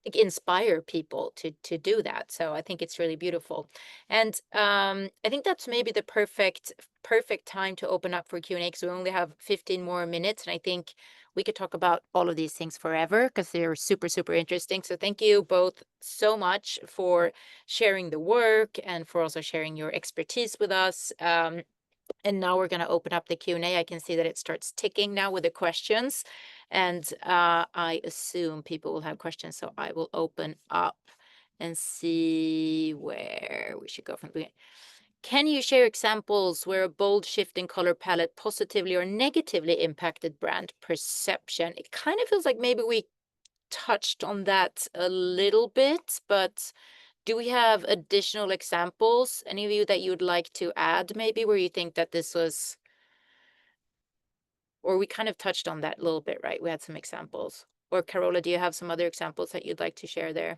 like inspire people to do that. So I think it's really beautiful. And I think that's maybe the perfect time to open up for Q&A, because we only have 15 more minutes, and I think we could talk about all of these things forever because they're super, super interesting. So thank you both so much for sharing the work and for also sharing your expertise with us. And now we're going to open up the Q&A. I can see that it starts ticking now with the questions. And I assume people will have questions. So I will open up and see where we should go from the beginning. Can you share examples where a bold shift in color palette positively or negatively impacted brand perception? It kind of feels like maybe we touched on that a little bit, but do we have additional examples? Any of you that you would like to add, maybe, where you think that this was, or we kind of touched on that a little bit, right? We had some examples. Or Carola, do you have some other examples that you'd like to share there?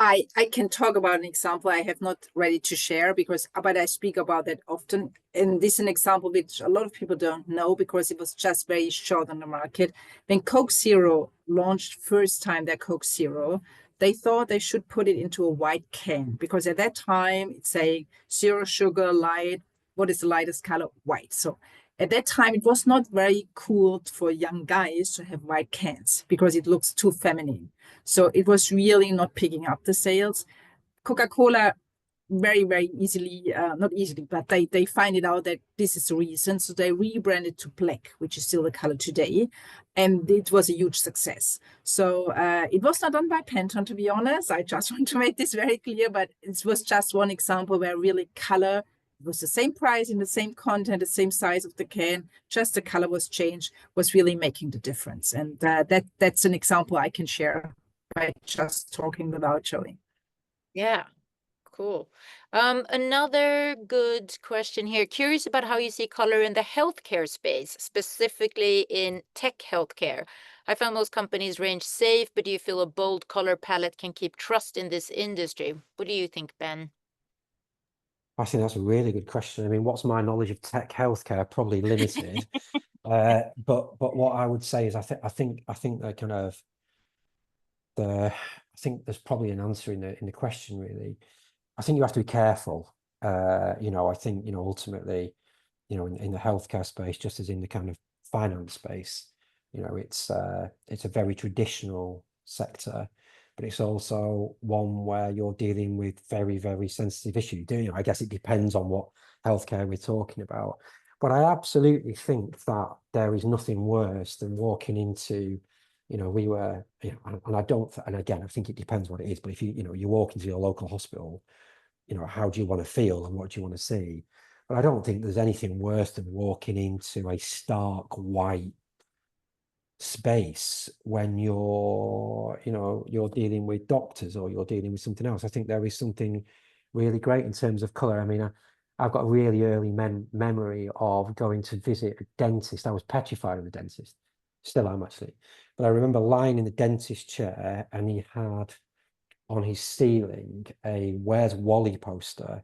I can talk about an example I have not ready to share but I speak about that often. And this is an example which a lot of people don't know because it was just very short on the market. When Coke Zero launched first time their Coke Zero, they thought they should put it into a white can because at that time it's saying zero sugar, light. What is the lightest color? White. So at that time, it was not very cool for young guys to have white cans because it looks too feminine. So it was really not picking up the sales. Coca-Cola very, very easily, not easily, but they find it out that this is the reason. So they rebranded to black, which is still the color today. And it was a huge success. So it was not done by Pantone, to be honest. I just want to make this very clear, but it was just one example where really color was the same price and the same content, the same size of the can, just the color was changed, was really making the difference. And that's an example I can share by just talking without showing. Yeah, cool. Another good question here. Curious about how you see color in the healthcare space, specifically in tech healthcare. I found most companies range safe, but do you feel a bold color palette can keep trust in this industry? What do you think, Ben? I think that's a really good question. I mean, what's my knowledge of tech healthcare? Probably limited. But what I would say is I think they're kind of I think there's probably an answer in the question, really. I think you have to be careful. I think, ultimately, in the healthcare space, just as in the kind of finance space, it's a very traditional sector, but it's also one where you're dealing with very, very sensitive issues. I guess it depends on what healthcare we're talking about. But I absolutely think that there is nothing worse than walking into, we were, and I don't, and again, I think it depends what it is, but if you walk into your local hospital, how do you want to feel and what do you want to see? But I don't think there's anything worse than walking into a stark white space when you're dealing with doctors or you're dealing with something else. I think there is something really great in terms of color. I mean, I've got a really early memory of going to visit a dentist. I was petrified of the dentist, still am actually. But I remember lying in the dentist chair and he had on his ceiling a Where's Wally poster,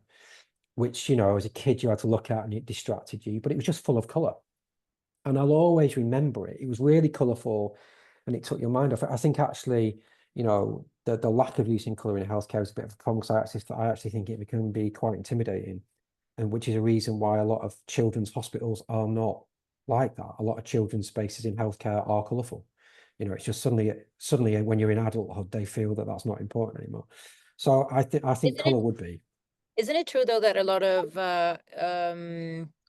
which, as a kid you had to look at and it distracted you, but it was just full of color. And I'll always remember it. It was really colorful and it took your mind off it. I think actually, the lack of using color in healthcare is a bit of a problem. So I actually think it can be quite intimidating, and which is a reason why a lot of children's hospitals are not like that. A lot of children's spaces in healthcare are colorful. It's just suddenly when you're in adulthood, they feel that that's not important anymore. So I think color would be. Isn't it true, though, that a lot of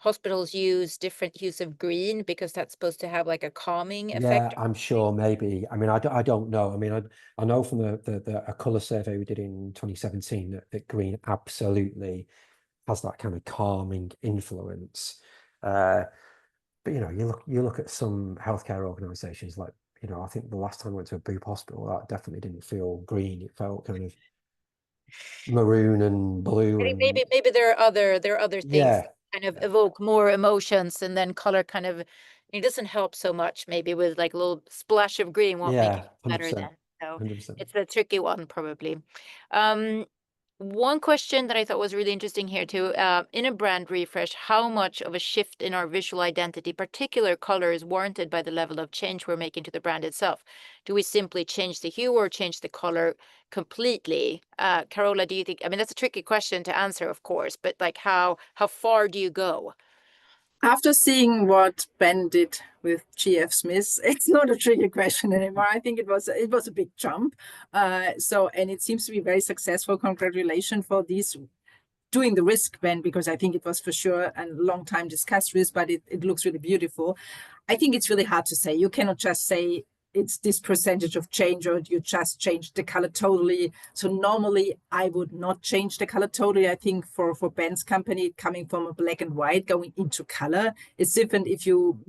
hospitals use different hues of green because that's supposed to have like a calming effect? Yeah, I'm sure maybe. I mean, I don't know. I mean, I know from a color survey we did in 2017 that green absolutely has that kind of calming influence. But you look at some healthcare organizations like, I think the last time I went to a boob hospital, that definitely didn't feel green. It felt kind of maroon and blue and Maybe there are other things yeah, that kind of evoke more emotions, and then color kind of it doesn't help so much. Maybe with like a little splash of green won't make it better 100%, then. So 100%. it's a tricky one, probably. One question that I thought was really interesting here too, in a brand refresh, how much of a shift in our visual identity, particular color, is warranted by the level of change we're making to the brand itself? Do we simply change the hue or change the color completely? Carola, do you think, I mean, that's a tricky question to answer, of course, but like how far do you go? After seeing what Ben did with GF Smith, it's not a tricky question anymore. I think it was a big jump. And it seems to be very successful. Congratulations for these doing the risk then, because I think it was for sure a long time discussed risk, but it looks really beautiful. I think it's really hard to say. You cannot just say it's this percentage of change, or you just change the color totally. So normally I would not change the color totally. I think for Ben's company, coming from a black and white going into color, it's different if you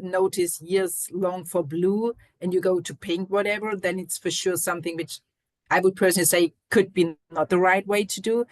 notice years long for blue and you go to pink, whatever, then it's for sure something which I would personally say could be not the right way to do.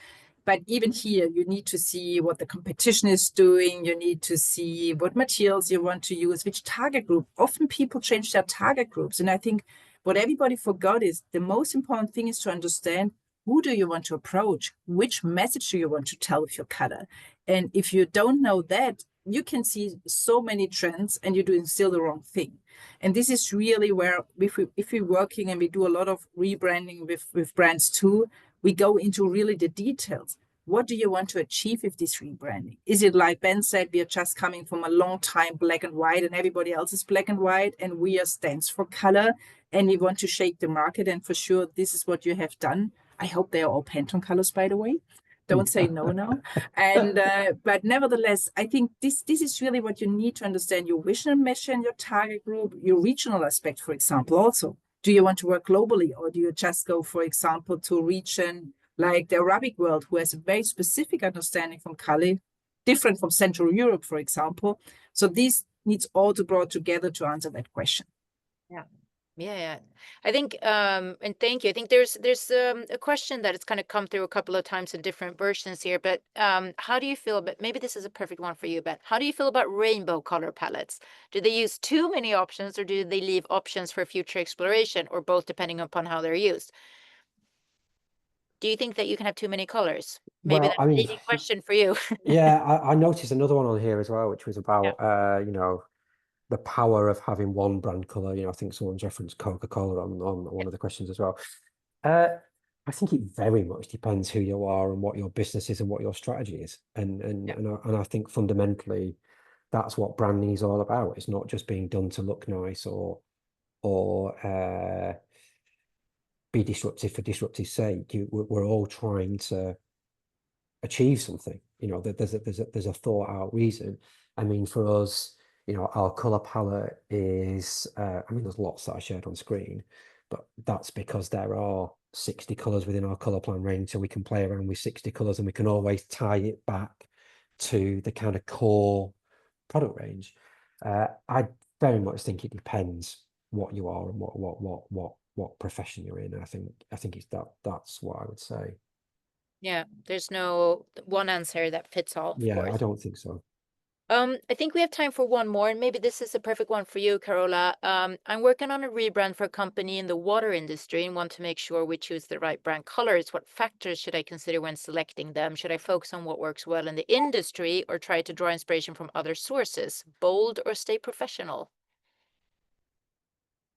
But even here, you need to see what the competition is doing. You need to see what materials you want to use, which target group. Often people change their target groups. And I think what everybody forgot is the most important thing is to understand who do you want to approach? Which message do you want to tell with your color? And if you don't know that, you can see so many trends and you're doing still the wrong thing. And this is really where if we're working and we do a lot of rebranding with brands too, we go into really the details. What do you want to achieve with this rebranding? Is it like Ben said, we are just coming from a long time black and white and everybody else is black and white and we are stands for color and we want to shake the market? And for sure, this is what you have done. I hope they are all Pantone colors, by the way. Don't say no now. And but nevertheless, I think this is really what you need to understand: your vision and mission, your target group, your regional aspect, for example. Also, do you want to work globally, or do you just go, for example, to a region like the Arabic world, who has a very specific understanding from color, different from Central Europe, for example? So this needs all to be brought together to answer that question. Yeah. Yeah. I think, and thank you. I think there's a question that it's kind of come through a couple of times in different versions here, but how do you feel about, maybe this is a perfect one for you, but how do you feel about rainbow color palettes? Do they use too many options, or do they leave options for future exploration, or both, depending upon how they're used? Do you think that you can have too many colors? Maybe Well, that's a leading question for you. yeah, I noticed another one on here as well, which was about you know, the power of having one brand color. You know, I think someone's referenced Coca-Cola on one of the questions as well. I think it very much depends who you are and what your business is and what your strategy is. And I think fundamentally that's what branding is all about. It's not just being done to look nice or be disruptive for disruptive's sake. We're all trying to achieve something. You know, there's a thought out reason. I mean, for us, you know, our color palette is I mean, there's lots that I shared on screen, but that's because there are 60 colors within our color plan range, so we can play around with 60 colors and we can always tie it back to the kind of core product range. I very much think it depends what you are and what profession you're in. I think it's that's what I would say. Yeah, there's no one answer that fits all, of Yeah, course. I don't think so. I think we have time for one more, and maybe this is a perfect one for you, Carola. I'm working on a rebrand for a company in the water industry and want to make sure we choose the right brand colors. What factors should I consider when selecting them? Should I focus on what works well in the industry, or try to draw inspiration from other sources? Bold or stay professional?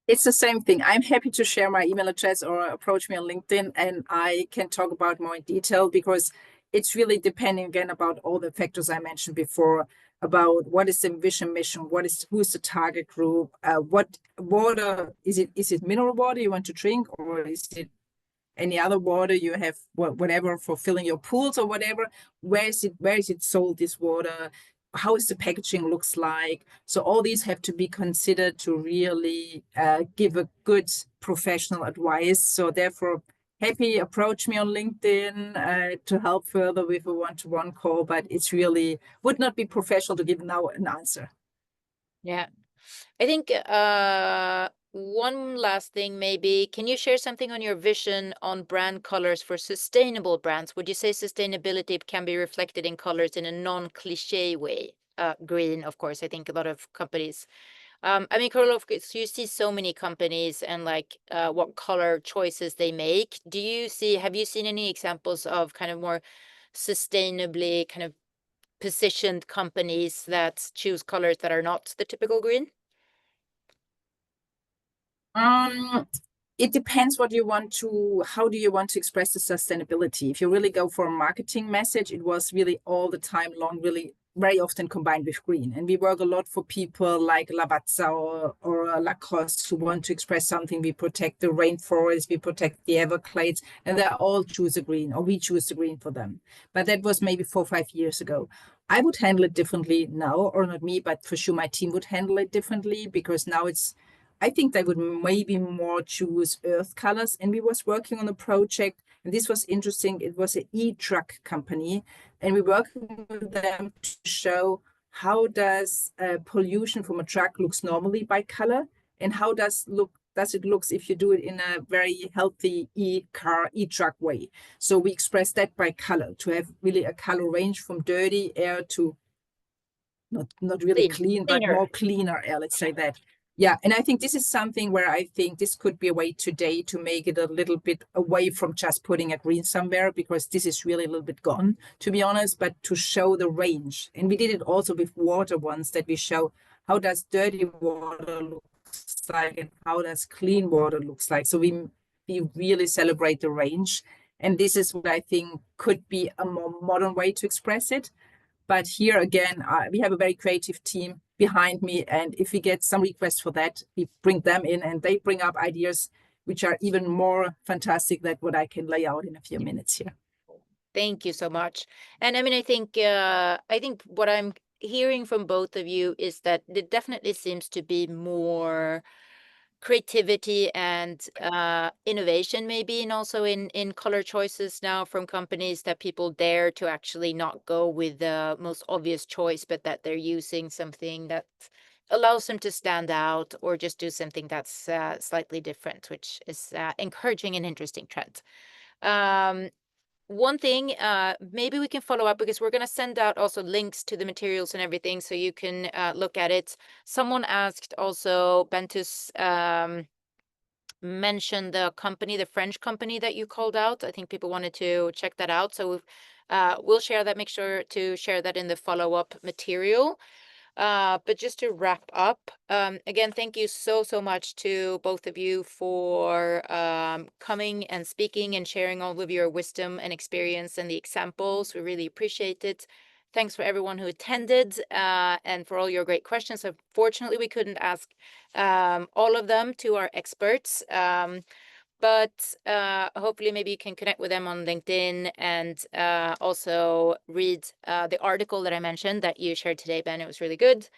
It's the same thing. I'm happy to share my email address or approach me on LinkedIn, and I can talk about more in detail, because it's really depending again about all the factors I mentioned before, about what is the vision mission, who's the target group, what water is it mineral water you want to drink, or is it any other water you have, whatever, for filling your pools or whatever? Where is it sold, this water? How is the packaging looks like? So all these have to be considered to really give a good professional advice. So therefore, happy approach me on LinkedIn to help further with a one-to-one call, but it's really would not be professional to give now an answer. Yeah. I think one last thing, maybe, can you share something on your vision on brand colors for sustainable brands? Would you say sustainability can be reflected in colors in a non-cliche way? Green, of course, I think a lot of companies. I mean, Carola, you see so many companies and like what color choices they make. Have you seen any examples of kind of more sustainably kind of positioned companies that choose colors that are not the typical green? It depends how do you want to express the sustainability. If you really go for a marketing message, it was really all the time long, really very often combined with green. And we work a lot for people like Lavazza or Lacoste who want to express something. We protect the rainforest, we protect the Everglades, and they all choose a green, or we choose the green for them. But that was maybe 4 or 5 years ago. I would handle it differently now, or not me, but for sure my team would handle it differently, because now I think they would maybe more choose earth colors. And we was working on a project, and this was interesting. It was an e-truck company, and we worked with them to show how does pollution from a truck looks normally by color, and how does it looks if you do it in a very healthy e-truck way. So we express that by color to have really a color range from dirty air to not really clean, but more cleaner air, let's say that. Yeah, and I think this is something where I think this could be a way today to make it a little bit away from just putting a green somewhere, because this is really a little bit gone, to be honest, but to show the range. And we did it also with water once, that we show how does dirty water looks like and how does clean water looks like. So we really celebrate the range. And this is what I think could be a more modern way to express it. But here again, we have a very creative team behind me. And if we get some requests for that, we bring them in and they bring up ideas which are even more fantastic than what I can lay out in a few minutes here. Thank you so much. And I mean, I think what I'm hearing from both of you is that it definitely seems to be more creativity and innovation, maybe, and also in color choices now from companies, that people dare to actually not go with the most obvious choice, but that they're using something that allows them to stand out, or just do something that's slightly different, which is encouraging and interesting trend. One thing, maybe we can follow up, because we're going to send out also links to the materials and everything, so you can look at it. Someone asked also, Bentus mentioned the company, the French company that you called out. I think people wanted to check that out. So we'll share that, make sure to share that in the follow-up material. But just to wrap up, again, thank you so much to both of you for coming and speaking and sharing all of your wisdom and experience and the examples. We really appreciate it. Thanks for everyone who attended and for all your great questions. Unfortunately, we couldn't ask all of them to our experts. But hopefully maybe you can connect with them on LinkedIn, and also read the article that I mentioned that you shared today, Ben. It was really good.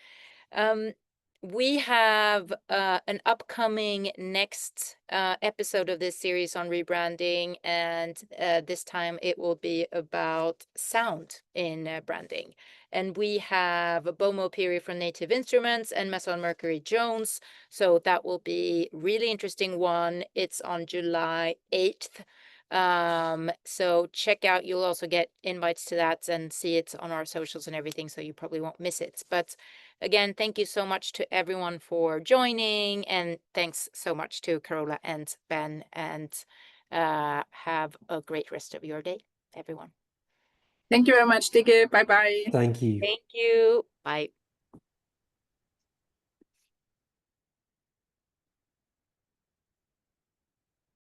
We have an upcoming next episode of this series on rebranding, and this time it will be about sound in branding. And we have Bomo Piri from Native Instruments and Mason Mercury Jones. So that will be really interesting one. It's on July 8th. So check out, you'll also get invites to that and see it on our socials and everything, so you probably won't miss it. But again, thank you so much to everyone for joining, and thanks so much to Carola and Ben, and have a great rest of your day, everyone. Thank you very much, Tige. Bye-bye. Thank you. Thank you. Bye.